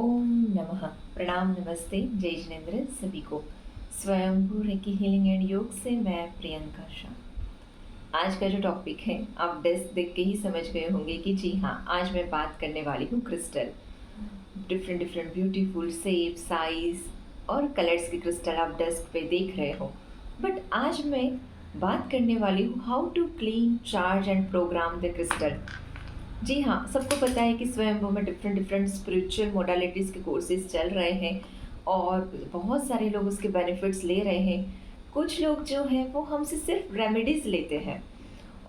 ओम नमः। प्रणाम, नमस्ते, जय जिनेन्द्र सभी को। स्वयंभू रेकी हीलिंग एंड योग से मैं प्रियंका शाह। आज का जो टॉपिक है आप डेस्क देख के ही समझ गए होंगे कि जी हाँ, आज मैं बात करने वाली हूँ crystal. Different different beautiful shape, size और कलर्स के क्रिस्टल आप डेस्क पे देख रहे हो। बट आज मैं बात करने वाली हूँ how to clean, charge and program the crystal. जी हाँ, सबको पता है कि स्वयंभू में डिफरेंट डिफरेंट स्पिरिचुअल मोडालिटीज़ के कोर्सेज चल रहे हैं और बहुत सारे लोग उसके बेनिफिट्स ले रहे हैं। कुछ लोग जो हैं वो हमसे सिर्फ रेमेडीज़ लेते हैं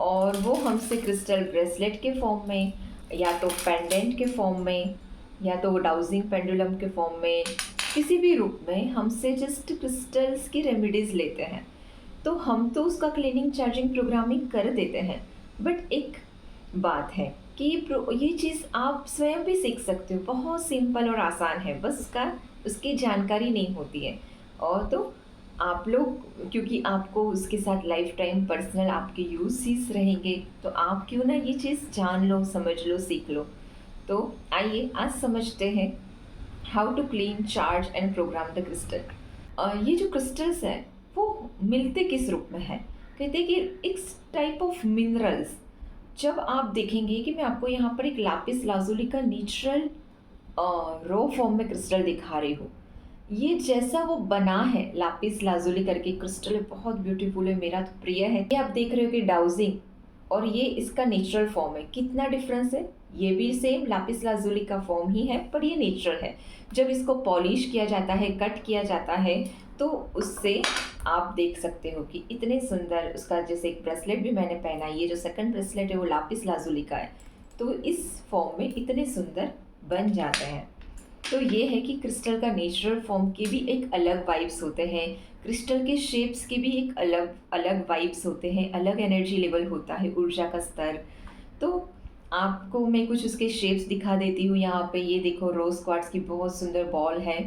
और वो हमसे क्रिस्टल ब्रेसलेट के फॉर्म में, या तो पेंडेंट के फॉर्म में, या तो डाउजिंग पेंडुलम के फॉर्म में, किसी भी रूप में हमसे जस्ट क्रिस्टल्स की रेमेडीज़ लेते हैं। तो हम तो उसका क्लीनिंग, चार्जिंग, प्रोग्रामिंग कर देते हैं। बट एक बात है कि ये चीज़ आप स्वयं भी सीख सकते हो। बहुत सिंपल और आसान है, बस उसकी जानकारी नहीं होती है। और तो आप लोग, क्योंकि आपको उसके साथ लाइफ टाइम पर्सनल आपके यूज़ रहेंगे, तो आप क्यों ना ये चीज़ जान लो, समझ लो, सीख लो। तो आइए आज समझते हैं how to clean, charge and program the crystal. ये जो क्रिस्टल्स हैं वो मिलते किस रूप में है? कहते हैं कि एक टाइप ऑफ मिनरल्स। जब आप देखेंगे कि मैं आपको यहाँ पर एक लापिस लाजुली का नेचुरल रॉ फॉर्म में क्रिस्टल दिखा रही हूँ। ये जैसा वो बना है, लापिस लाजुली करके क्रिस्टल है, बहुत ब्यूटीफुल है, मेरा तो प्रिय है। ये आप देख रहे हो कि डाउजिंग, और ये इसका नेचुरल फॉर्म है। कितना डिफरेंस है! ये भी सेम लापिस लाजुली का फॉर्म ही है, पर ये नेचुरल है। जब इसको पॉलिश किया जाता है, कट किया जाता है, तो उससे आप देख सकते हो कि इतने सुंदर उसका, जैसे एक ब्रेसलेट भी मैंने पहना है, ये जो सेकंड ब्रेसलेट है वो लापिस लाजुली का है, तो इस फॉर्म में इतने सुंदर बन जाते हैं। तो ये है कि क्रिस्टल का नेचुरल फॉर्म के भी एक अलग वाइब्स होते हैं, क्रिस्टल के शेप्स के भी एक अलग अलग वाइब्स होते हैं, अलग एनर्जी लेवल होता है, ऊर्जा का स्तर। तो आपको मैं कुछ उसके शेप्स दिखा देती हूँ। यहाँ पे ये देखो, रोज क्वार्ट्ज की बहुत सुंदर बॉल है,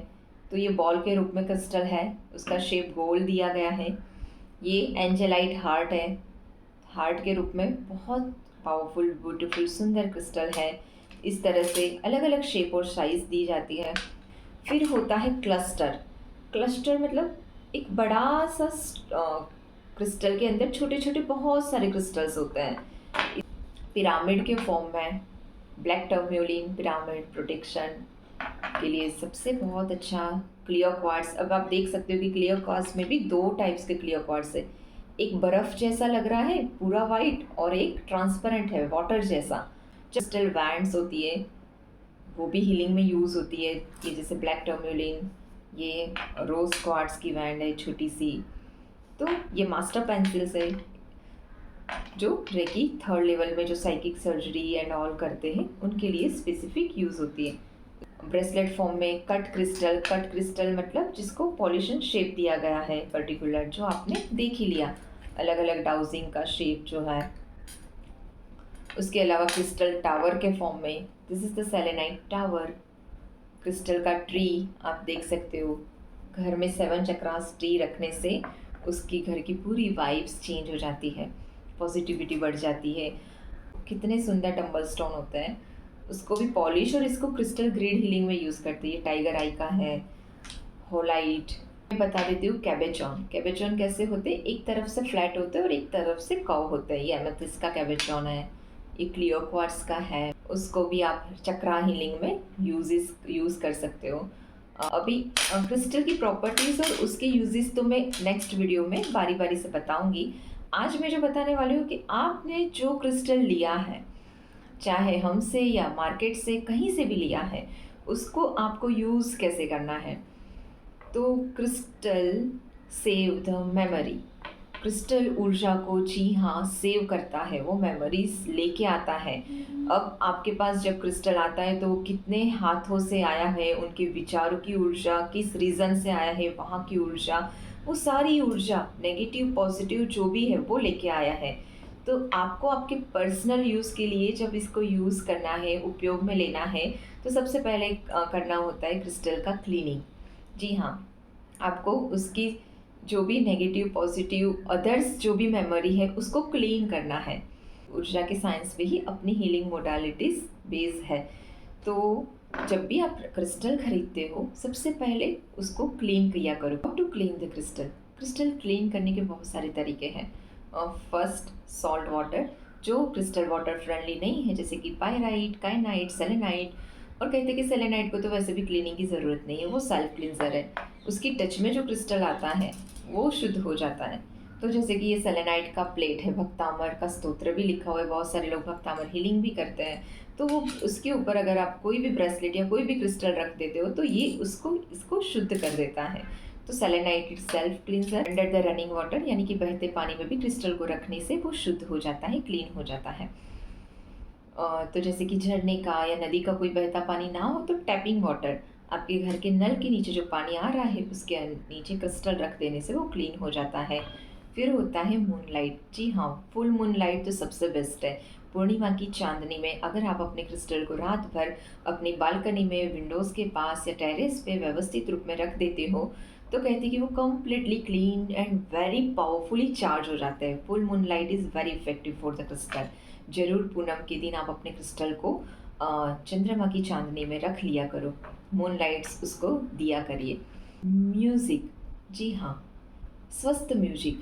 तो ये बॉल के रूप में क्रिस्टल है, उसका शेप गोल दिया गया है। ये एंजेलाइट हार्ट है, हार्ट के रूप में बहुत पावरफुल, ब्यूटीफुल, सुंदर क्रिस्टल है। इस तरह से अलग अलग शेप और साइज दी जाती है। फिर होता है क्लस्टर। क्लस्टर मतलब एक बड़ा सा क्रिस्टल के अंदर छोटे छोटे बहुत सारे क्रिस्टल्स होते हैं, पिरामिड के फॉर्म में। ब्लैक टर्म्योलिन पिरामिड प्रोटेक्शन के लिए सबसे बहुत अच्छा क्लियर क्वार्ट्स। अब आप देख सकते हो कि क्लियर क्वार्ट्स में भी दो टाइप्स के क्लियर क्वार्ट्स है। एक बर्फ़ जैसा लग रहा है पूरा वाइट, और एक ट्रांसपेरेंट है, वाटर जैसा। क्रिस्टल बैंड्स होती है, वो भी हीलिंग में यूज़ होती है। ये जैसे ब्लैक टर्म्योलिन, ये रोज़ क्वार्ट्स की बैंड है छोटी सी। तो ये मास्टर पेंसिल्स है, जो रेकी थर्ड लेवल में जो साइकिक सर्जरी एंड ऑल करते हैं उनके लिए स्पेसिफिक यूज़ होती है। ब्रेसलेट फॉर्म में कट क्रिस्टल। कट क्रिस्टल मतलब जिसको पॉलिशन शेप दिया गया है पर्टिकुलर, जो आपने देख ही लिया, अलग अलग डाउजिंग का शेप जो है। उसके अलावा क्रिस्टल टावर के फॉर्म में, this is the selenite tower. Crystal का ट्री आप देख सकते हो, घर में 7 चक्रास ट्री रखने से उसकी घर की पूरी वाइब्स चेंज हो जाती है, पॉजिटिविटी बढ़ जाती है। कितने सुंदर टम्बल स्टोन होते हैं, उसको भी पॉलिश और इसको क्रिस्टल ग्रिड हीलिंग में यूज़ करती है। टाइगर आई का है, होलाइट। मैं बता देती हूँ कैबेचॉन। कैबेचॉन कैसे होते हैं, एक तरफ से फ्लैट होते हैं और एक तरफ से कर्व होते हैं। ये एमेथिस्ट का कैबेचॉन है, ये क्लियर क्वार्ट्ज का है, उसको भी आप चक्रा हीलिंग में यूज़ कर सकते हो। अभी क्रिस्टल की प्रॉपर्टीज़ और उसके यूजेस तो मैं नेक्स्ट वीडियो में बारी बारी से बताऊंगी। आज मैं जो बताने वाली हूँ कि आपने जो क्रिस्टल लिया है, चाहे हमसे या मार्केट से कहीं से भी लिया है, उसको आपको यूज़ कैसे करना है। तो crystal save the memory. Crystal ऊर्जा को, जी हाँ, सेव करता है, वो मेमोरीज लेके आता है। अब आपके पास जब क्रिस्टल आता है तो कितने हाथों से आया है, उनके विचारों की ऊर्जा, किस रीज़न से आया है, वहाँ की ऊर्जा, वो सारी ऊर्जा नेगेटिव पॉजिटिव जो भी है वो लेके आया है। तो आपको आपके पर्सनल यूज़ के लिए जब इसको यूज़ करना है, उपयोग में लेना है, तो सबसे पहले करना होता है क्रिस्टल का क्लीनिंग। जी हाँ, आपको उसकी जो भी नेगेटिव पॉजिटिव अदर्स जो भी मेमोरी है उसको क्लीन करना है। ऊर्जा के साइंस पे ही अपनी हीलिंग मोडालिटीज़ बेस है। तो जब भी आप क्रिस्टल खरीदते हो सबसे पहले उसको क्लीन किया करो। How to clean the crystal? Crystal clean करने के बहुत सारे तरीके हैं। फर्स्ट, सॉल्ट वाटर, जो क्रिस्टल वाटर फ्रेंडली नहीं है, जैसे कि पायराइट, काइनाइट, सेलेनाइट। और कहते हैं कि सेलेनाइट को तो वैसे भी क्लीनिंग की ज़रूरत नहीं है, वो सेल्फ क्लिनजर है। उसकी टच में जो क्रिस्टल आता है वो शुद्ध हो जाता है। तो जैसे कि ये सेलेनाइट का प्लेट है, भक्तामर का स्तोत्र भी लिखा हुआ है, बहुत सारे लोग भक्तामर हीलिंग भी करते हैं। तो वो उसके ऊपर अगर आप कोई भी ब्रेसलेट या कोई भी क्रिस्टल रख देते हो तो ये उसको इसको शुद्ध कर देता है। तो selenite it self cleanser under the running water, यानी कि बहते पानी में भी क्रिस्टल को रखने से वो शुद्ध हो जाता है, क्लीन हो जाता है। तो जैसे कि झरने का या नदी का कोई बहता पानी ना हो तो टैपिंग वाटर, आपके घर के नल के नीचे जो पानी आ रहा है उसके नीचे क्रिस्टल रख देने से वो क्लीन हो जाता है। फिर होता है मूनलाइट। जी हाँ, फुल मूनलाइट तो सबसे बेस्ट है। पूर्णिमा की चांदनी में अगर आप अपने क्रिस्टल को रात भर अपनी बालकनी में, विंडोज़ के पास या टेरेस पे व्यवस्थित रूप में रख देते हो तो कहते हैं कि वो completely clean and very powerfully charge हो जाते हैं। Full moonlight is very effective for the crystal. जरूर पूनम के दिन आप अपने क्रिस्टल को चंद्रमा की चांदनी में रख लिया करो, मूनलाइट्स उसको दिया करिए। म्यूज़िक, जी हाँ, स्वस्थ म्यूजिक,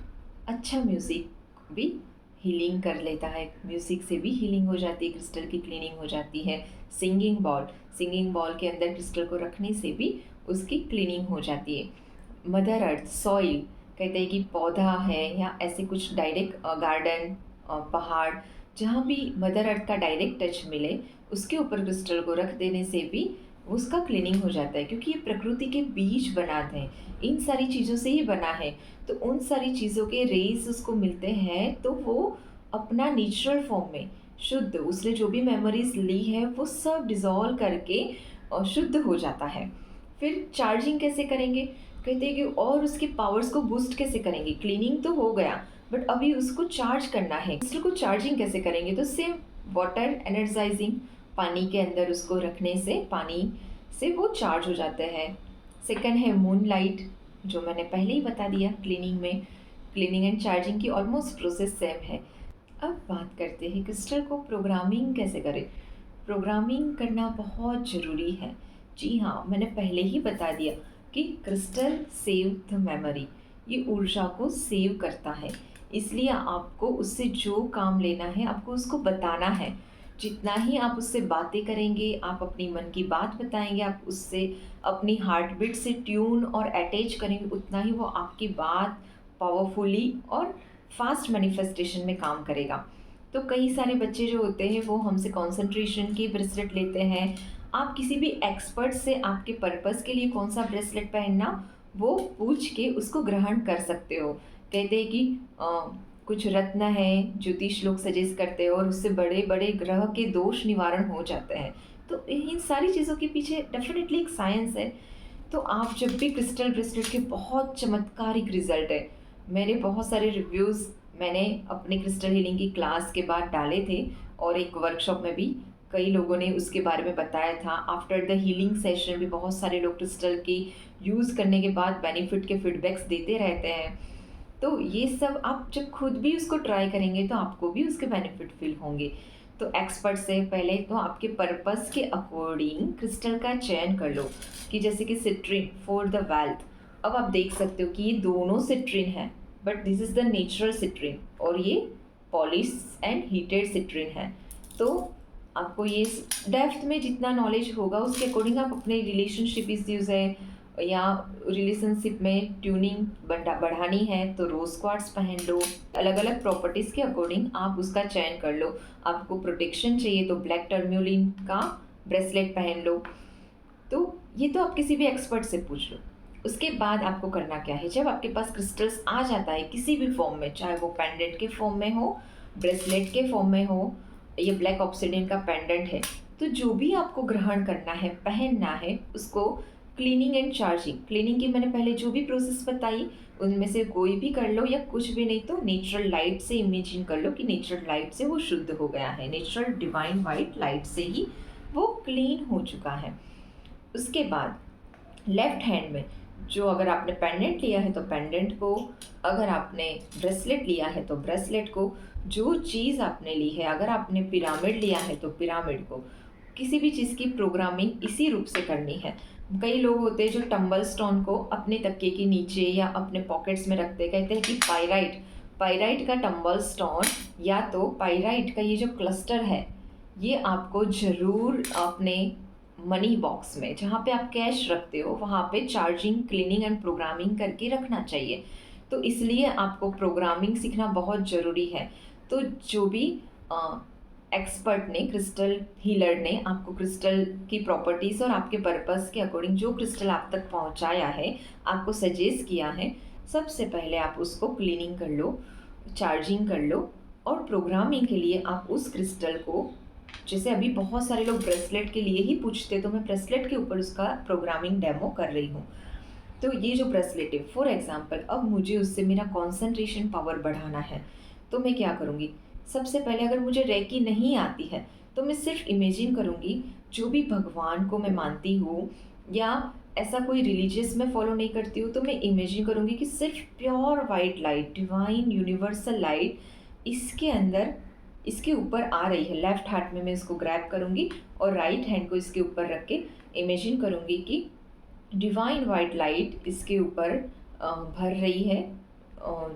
अच्छा म्यूज़िक भी हीलिंग कर लेता है। म्यूज़िक से भी हीलिंग हो जाती है, क्रिस्टल की क्लीनिंग हो जाती है। सिंगिंग बॉल के अंदर क्रिस्टल को रखने से भी उसकी क्लीनिंग हो जाती है। मदर अर्थ, सॉइल, कहते हैं कि पौधा है या ऐसे कुछ डायरेक्ट गार्डन, पहाड़, जहाँ भी मदर अर्थ का डायरेक्ट टच मिले उसके ऊपर क्रिस्टल को रख देने से भी उसका क्लीनिंग हो जाता है, क्योंकि ये प्रकृति के बीज बनाते हैं, इन सारी चीज़ों से ही बना है। तो उन सारी चीज़ों के रेज उसको मिलते हैं तो वो अपना नेचुरल फॉर्म में शुद्ध, उसने जो भी मेमोरीज ली है वो सब डिज़ोल्व करके शुद्ध हो जाता है। फिर चार्जिंग कैसे करेंगे? कहते हैं कि और उसके पावर्स को बूस्ट कैसे करेंगे? क्लीनिंग तो हो गया बट अभी उसको चार्ज करना है। क्रिस्टल को चार्जिंग कैसे करेंगे? तो सेम वाटर एनर्जाइजिंग, पानी के अंदर उसको रखने से पानी से वो चार्ज हो जाते हैं। सेकंड है मून लाइट, जो मैंने पहले ही बता दिया। क्लीनिंग एंड चार्जिंग की ऑलमोस्ट प्रोसेस सेम है। अब बात करते हैं क्रिस्टल को प्रोग्रामिंग कैसे करें। प्रोग्रामिंग करना बहुत ज़रूरी है। जी हाँ, मैंने पहले ही बता दिया कि क्रिस्टल सेव द मेमोरी, ये ऊर्जा को सेव करता है। इसलिए आपको उससे जो काम लेना है आपको उसको बताना है। जितना ही आप उससे बातें करेंगे, आप अपनी मन की बात बताएंगे, आप उससे अपनी हार्ट बीट से ट्यून और अटैच करेंगे, उतना ही वो आपकी बात पावरफुली और फास्ट मैनिफेस्टेशन में काम करेगा। तो कई सारे बच्चे जो होते हैं वो हमसे कंसंट्रेशन की ब्रेसलेट लेते हैं। आप किसी भी एक्सपर्ट से आपके पर्पस के लिए कौन सा ब्रेसलेट पहनना वो पूछ के उसको ग्रहण कर सकते हो। कहते हैं कि कुछ रत्न है, ज्योतिष लोग सजेस्ट करते हैं और उससे बड़े बड़े ग्रह के दोष निवारण हो जाते हैं। तो इन सारी चीज़ों के पीछे डेफिनेटली एक साइंस है। तो आप जब भी क्रिस्टल ब्रेसलेट के बहुत चमत्कारिक रिजल्ट है, मेरे बहुत सारे रिव्यूज़ मैंने अपने क्रिस्टल हीलिंग की क्लास के बाद डाले थे और एक वर्कशॉप में भी कई लोगों ने उसके बारे में बताया था। आफ्टर द हीलिंग सेशन भी बहुत सारे लोग क्रिस्टल की यूज़ करने के बाद बेनिफिट के फीडबैक्स देते रहते हैं। तो ये सब आप जब खुद भी उसको ट्राई करेंगे तो आपको भी उसके बेनिफिट फील होंगे। तो एक्सपर्ट से पहले तो आपके पर्पस के अकॉर्डिंग क्रिस्टल का चयन कर लो, कि जैसे कि सिट्रिन फॉर द वेल्थ। अब आप देख सकते हो कि ये दोनों सिट्रिन है but this is the natural citrine और ये पॉलिश एंड हीटेड सिट्रिन है। तो आपको ये डेप्थ में जितना नॉलेज होगा उसके अकॉर्डिंग आप अपने रिलेशनशिप इश्यूज है या रिलेशनशिप में ट्यूनिंग बढ़ानी है तो रोज क्वार्ट्स पहन लो। अलग अलग प्रॉपर्टीज़ के अकॉर्डिंग आप उसका चयन कर लो। आपको प्रोटेक्शन चाहिए तो ब्लैक टर्म्योलिन का ब्रेसलेट पहन लो। तो ये तो आप किसी भी एक्सपर्ट से पूछ लो। उसके बाद आपको करना क्या है, जब आपके पास क्रिस्टल्स आ जाता है किसी भी फॉर्म में, चाहे वो पेंडेंट के फॉर्म में हो, ब्रेसलेट के फॉर्म में हो, ये ब्लैक ऑब्सिडियन का पेंडेंट है, तो जो भी आपको ग्रहण करना है, पहनना है, उसको क्लीनिंग एंड चार्जिंग, क्लीनिंग की मैंने पहले जो भी प्रोसेस बताई उनमें से कोई भी कर लो या कुछ भी नहीं तो नेचुरल लाइट से इमेजिन कर लो कि नेचुरल लाइट से वो शुद्ध हो गया है, नेचुरल डिवाइन वाइट लाइट से ही वो क्लीन हो चुका है। उसके बाद लेफ्ट हैंड में जो, अगर आपने पेंडेंट लिया है तो पेंडेंट को, अगर आपने ब्रेसलेट लिया है तो ब्रेसलेट को, जो चीज़ आपने ली है, अगर आपने पिरामिड लिया है तो पिरामिड को, किसी भी चीज़ की प्रोग्रामिंग इसी रूप से करनी है। कई लोग होते हैं जो टंबल स्टोन को अपने तकिए के नीचे या अपने पॉकेट्स में रखते हैं, कहते हैं कि पाइराइट का टंबल स्टोन या तो पाइराइट का ये जो क्लस्टर है ये आपको ज़रूर अपने मनी बॉक्स में, जहाँ पे आप कैश रखते हो, वहाँ पे चार्जिंग, क्लीनिंग एंड प्रोग्रामिंग करके रखना चाहिए। तो इसलिए आपको प्रोग्रामिंग सीखना बहुत ज़रूरी है। तो जो भी एक्सपर्ट ने, क्रिस्टल हीलर ने आपको क्रिस्टल की प्रॉपर्टीज़ और आपके पर्पस के अकॉर्डिंग जो क्रिस्टल आप तक पहुंचाया है, आपको सजेस्ट किया है, सबसे पहले आप उसको क्लीनिंग कर लो, चार्जिंग कर लो, और प्रोग्रामिंग के लिए आप उस क्रिस्टल को, जैसे अभी बहुत सारे लोग ब्रेसलेट के लिए ही पूछते, तो मैं ब्रेसलेट के ऊपर उसका प्रोग्रामिंग डेमो कर रही हूँ। तो ये जो ब्रेसलेट है, फॉर एग्जांपल, अब मुझे उससे मेरा कंसंट्रेशन पावर बढ़ाना है, तो मैं क्या करूँगी? सबसे पहले अगर मुझे रेकी नहीं आती है तो मैं सिर्फ इमेजिन करूँगी, जो भी भगवान को मैं मानती हूँ या ऐसा कोई रिलीजियस मैं फॉलो नहीं करती हूँ, तो मैं इमेजिन करूँगी कि सिर्फ pure white light, divine universal light इसके अंदर, इसके ऊपर आ रही है। लेफ्ट हाथ में मैं इसको ग्रैब करूँगी और राइट हैंड को इसके ऊपर रख के इमेजिन करूँगी कि डिवाइन वाइट लाइट इसके ऊपर भर रही है,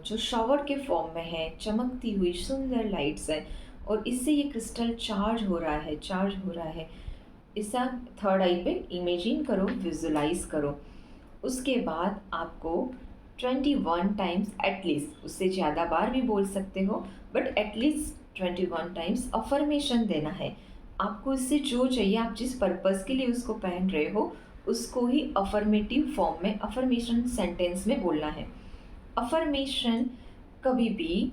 जो शावर के फॉर्म में है, चमकती हुई सुंदर लाइट्स है, और इससे ये क्रिस्टल चार्ज हो रहा है, चार्ज हो रहा है। ऐसा थर्ड आई पे इमेजिन करो, विजुलाइज करो। उसके बाद आपको 21 टाइम्स एटलीस्ट, उससे ज़्यादा बार भी बोल सकते हो, बट एटलीस्ट 21 टाइम्स अफर्मेशन देना है। आपको इससे जो चाहिए, आप जिस पर्पज़ के लिए उसको पहन रहे हो, उसको ही अफर्मेटिव फॉर्म में, अफर्मेशन सेंटेंस में बोलना है। अफर्मेशन कभी भी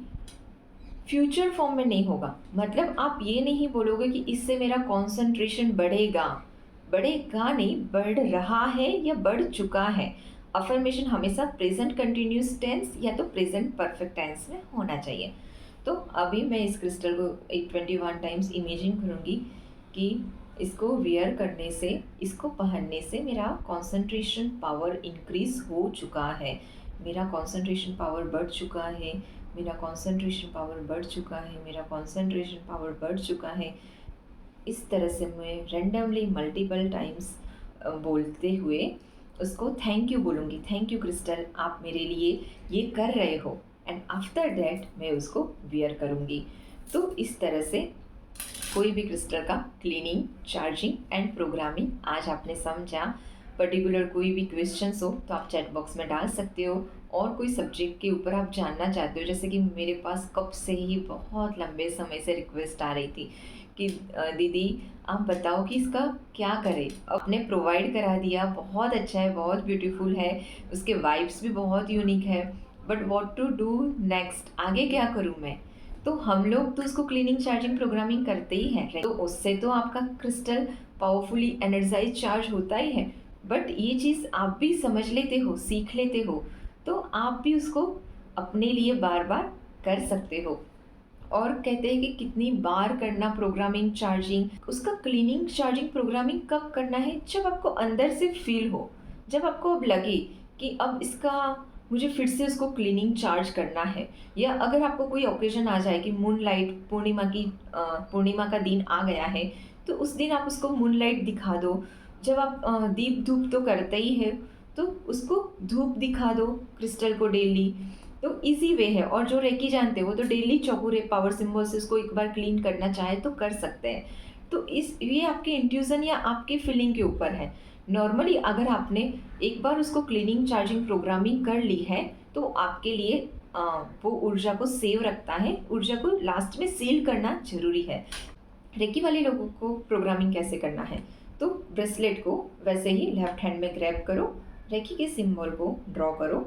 फ्यूचर फॉर्म में नहीं होगा। मतलब आप ये नहीं बोलोगे कि इससे मेरा कंसंट्रेशन बढ़ेगा, बढ़ेगा नहीं, बढ़ रहा है या बढ़ चुका है। अफर्मेशन हमेशा प्रेजेंट कंटिन्यूस टेंस या तो प्रेजेंट परफेक्ट टेंस में होना चाहिए। तो अभी मैं इस क्रिस्टल को 21 टाइम्स इमेजिन करूँगी कि इसको वियर करने से, इसको पहनने से मेरा कंसंट्रेशन पावर इंक्रीज हो चुका है, मेरा कंसंट्रेशन पावर बढ़ चुका है, मेरा कंसंट्रेशन पावर बढ़ चुका है, मेरा कंसंट्रेशन पावर बढ़ चुका है। इस तरह से मैं रैंडमली मल्टीपल टाइम्स बोलते हुए उसको थैंक यू बोलूँगी। थैंक यू क्रिस्टल, आप मेरे लिए ये कर रहे हो, एंड आफ्टर दैट मैं उसको वियर करूँगी। तो इस तरह से कोई भी क्रिस्टल का क्लीनिंग, चार्जिंग एंड प्रोग्रामिंग आज आपने समझा। पर्टिकुलर कोई भी क्वेश्चंस हो तो आप चैट बॉक्स में डाल सकते हो, और कोई सब्जेक्ट के ऊपर आप जानना चाहते हो, जैसे कि मेरे पास कब से ही बहुत लंबे समय से रिक्वेस्ट आ रही थी कि दीदी आप बताओ कि इसका क्या करें। आपने प्रोवाइड करा दिया, बहुत अच्छा है, बहुत ब्यूटीफुल है, उसके वाइब्स भी बहुत यूनिक है, but what to do next, आगे क्या करूँ मैं? तो हम लोग तो उसको क्लीनिंग, चार्जिंग, प्रोग्रामिंग करते ही हैं, तो उससे तो आपका क्रिस्टल पावरफुली एनर्जाइज, चार्ज होता ही है। बट ये चीज़ आप भी समझ लेते हो, सीख लेते हो, तो आप भी उसको अपने लिए बार बार कर सकते हो। और कहते हैं कि कितनी बार करना प्रोग्रामिंग, चार्जिंग, उसका क्लीनिंग, चार्जिंग, प्रोग्रामिंग कब करना है? जब आपको अंदर से फील हो, जब आपको अब लगे कि अब इसका मुझे फिर से उसको क्लीनिंग, चार्ज करना है। या अगर आपको कोई ओकेजन आ जाए कि मून लाइट, पूर्णिमा का दिन आ गया है, तो उस दिन आप उसको मून लाइट दिखा दो। जब आप दीप धूप तो करते ही है, तो उसको धूप दिखा दो क्रिस्टल को डेली। तो इजी वे है, और जो रेकी जानते हो वो तो डेली चौकुरे पावर सिंबल से उसको एक बार क्लीन करना चाहे तो कर सकते हैं। तो इस ये आपके इंट्यूजन या आपके फीलिंग के ऊपर है। नॉर्मली अगर आपने एक बार उसको क्लीनिंग, चार्जिंग, प्रोग्रामिंग कर ली है, तो आपके लिए वो ऊर्जा को सेव रखता है, ऊर्जा को लास्ट में सील करना जरूरी है। रेकी वाले लोगों को प्रोग्रामिंग कैसे करना है? तो ब्रेसलेट को वैसे ही लेफ्ट हैंड में ग्रैब करो, रेकी के सिंबल को ड्रॉ करो,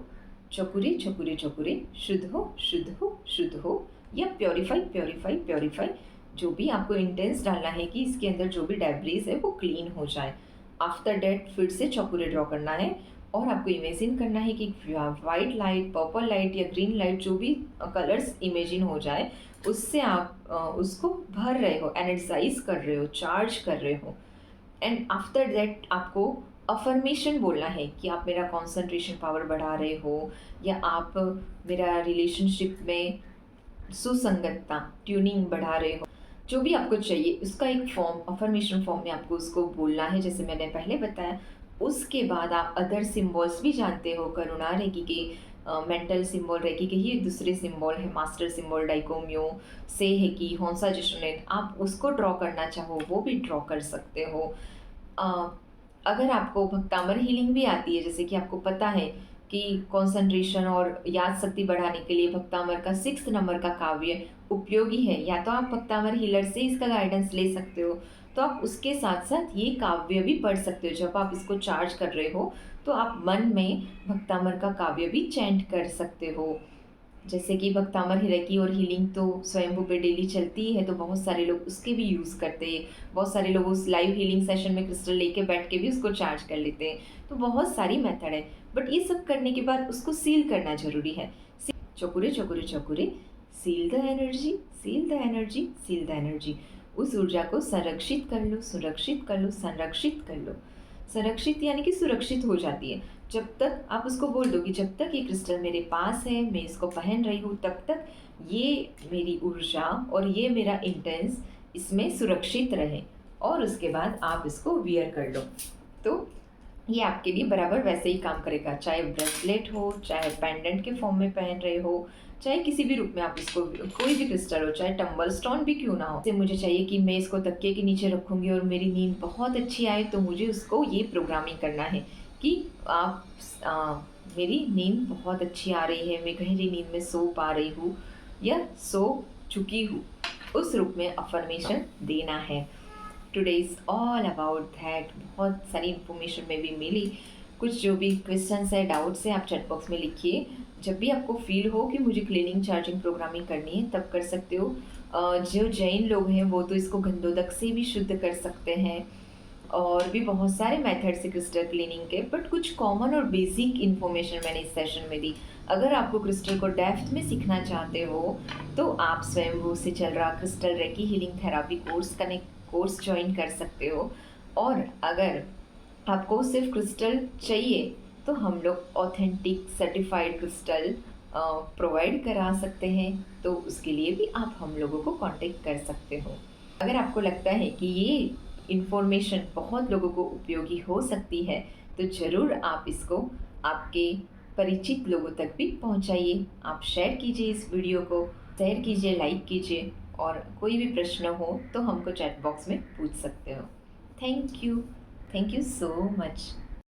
चकुरे चकुरे चकुरे, शुद्ध हो, शुद्ध हो, शुद्ध हो, या प्योरीफाई, प्योरीफाई, प्योरीफाई, जो भी आपको इंटेंस डालना है कि इसके अंदर जो भी डेब्रीज है वो क्लीन हो जाए। आफ्टर डेट फिर से चौकुरे ड्रॉ करना है, और आपको इमेजिन करना है कि वाइट लाइट, पर्पल लाइट या ग्रीन लाइट, जो भी कलर्स इमेजिन हो जाए, उससे आप उसको भर रहे हो, एनर्जाइज कर रहे हो, चार्ज कर रहे हो। एंड आफ्टर दैट आपको अफर्मेशन बोलना है कि आप मेरा कंसंट्रेशन पावर बढ़ा रहे हो, या आप मेरा रिलेशनशिप में सुसंगतता, ट्यूनिंग बढ़ा रहे हो। जो भी आपको चाहिए उसका एक फॉर्म, अफ़र्मेशन फॉर्म में आपको उसको बोलना है, जैसे मैंने पहले बताया। उसके बाद आप अदर सिम्बॉल्स भी जानते हो, करुणा रेकी के मेंटल सिम्बॉल रेकी के ही दूसरे सिम्बॉल है, मास्टर सिम्बॉल डाइकोम्यो, से है कि होंसा जिशोनेट, आप उसको ड्रॉ करना चाहो वो भी ड्रॉ कर सकते हो। अ, अगर आपको भक्तामर हीलिंग भी आती है, जैसे कि आपको पता है कि कंसंट्रेशन और याद शक्ति बढ़ाने के लिए भक्तामर का 6 नंबर का काव्य उपयोगी है, या तो आप भक्तामर हीलर से इसका गाइडेंस ले सकते हो, तो आप उसके साथ-साथ ये काव्य भी पढ़ सकते हो। जब आप इसको चार्ज कर रहे हो, तो आप मन में भक्तामर का काव्य भी चैंट कर सकते हो। जैसे कि भक्तामर हिरकी और हीलिंग तो स्वयंभू पे डेली चलती ही है, तो बहुत सारे लोग उसके भी यूज़ करते हैं। बहुत सारे लोग उस लाइव हीलिंग सेशन में क्रिस्टल लेके बैठ के भी उसको चार्ज कर लेते हैं। तो बहुत सारी मेथड है, बट ये सब करने के बाद उसको सील करना ज़रूरी है। Cho Ku Rei Cho Ku Rei Cho Ku Rei, seal the energy, seal the energy, seal the energy. उस ऊर्जा को संरक्षित कर लो, सुरक्षित कर लो, संरक्षित कर लो। संरक्षित यानी कि सुरक्षित हो जाती है। जब तक आप उसको बोल दो कि जब तक ये क्रिस्टल मेरे पास है, मैं इसको पहन रही हूँ, तब तक ये मेरी ऊर्जा और ये मेरा इंटेंस इसमें सुरक्षित रहे, और उसके बाद आप इसको वियर कर लो। तो ये आपके लिए बराबर वैसे ही काम करेगा, चाहे ब्रेसलेट हो, चाहे पेंडेंट के फॉर्म में पहन रहे हो, चाहे किसी भी रूप में आप इसको, कोई भी क्रिस्टल हो, चाहे टंबल स्टोन भी क्यों ना हो। जैसे मुझे चाहिए कि मैं इसको तकिए के नीचे रखूँगी और मेरी नींद बहुत अच्छी आए, तो मुझे उसको ये प्रोग्रामिंग करना है कि आप मेरी नींद बहुत अच्छी आ रही है, मैं गहरी नींद में सो पा रही हूँ या सो चुकी हूँ, उस रूप में अफर्मेशन देना है। Today is all about that. बहुत सारी इन्फॉर्मेशन में भी मिली। कुछ जो भी क्वेश्चंस है, डाउट्स हैं, आप चैट बॉक्स में लिखिए। जब भी आपको फील हो कि मुझे क्लीनिंग चार्जिंग प्रोग्रामिंग करनी है, तब कर सकते हो। जो जैन लोग हैं वो तो इसको गंधोदक से भी शुद्ध कर सकते हैं, और भी बहुत सारे मेथड्स है क्रिस्टल क्लीनिंग के, बट कुछ कॉमन और बेसिक इन्फॉर्मेशन मैंने इस सेशन में दी। अगर आपको क्रिस्टल को डेप्थ में सीखना चाहते हो, तो आप स्वयंभू से चल रहा crystal recce healing therapy course join कर सकते हो। और अगर आपको सिर्फ क्रिस्टल चाहिए, तो हम लोग ऑथेंटिक सर्टिफाइड क्रिस्टल प्रोवाइड करा सकते हैं, तो उसके लिए भी आप हम लोगों को कांटेक्ट कर सकते हो। अगर आपको लगता है कि ये इन्फॉर्मेशन बहुत लोगों को उपयोगी हो सकती है, तो ज़रूर आप इसको आपके परिचित लोगों तक भी पहुंचाइए। आप शेयर कीजिए इस वीडियो को, शेयर कीजिए, लाइक कीजिए, और कोई भी प्रश्न हो तो हमको चैट बॉक्स में पूछ सकते हो। Thank you so much.